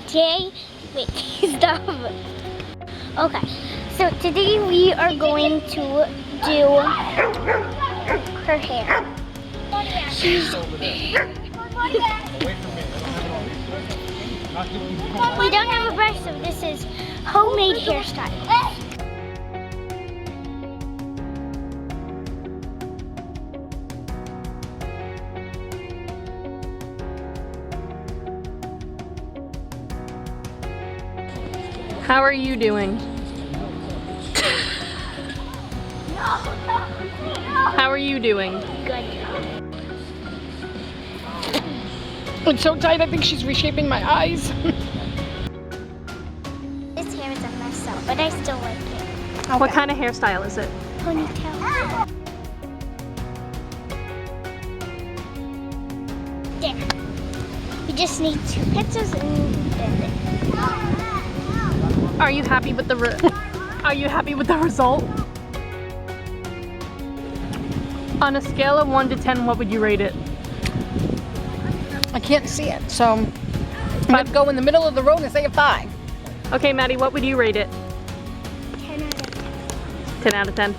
today, wait, stop. Okay, so today we are going to do her hair. She's... We don't have a brush, so this is homemade hairstyle. How are you doing? How are you doing? Good. It's so tight, I think she's reshaping my eyes. This hair is a mess up, but I still like it. What kind of hairstyle is it? Ponytail. There. We just need 2 pencils and bend it. Are you happy with the result? On a scale of 1 to 10, what would you rate it? I can't see it, so I'm gonna go in the middle of the road and say a 5. Okay, Maddie, what would you rate it? 10 out of 10. 10 out of 10.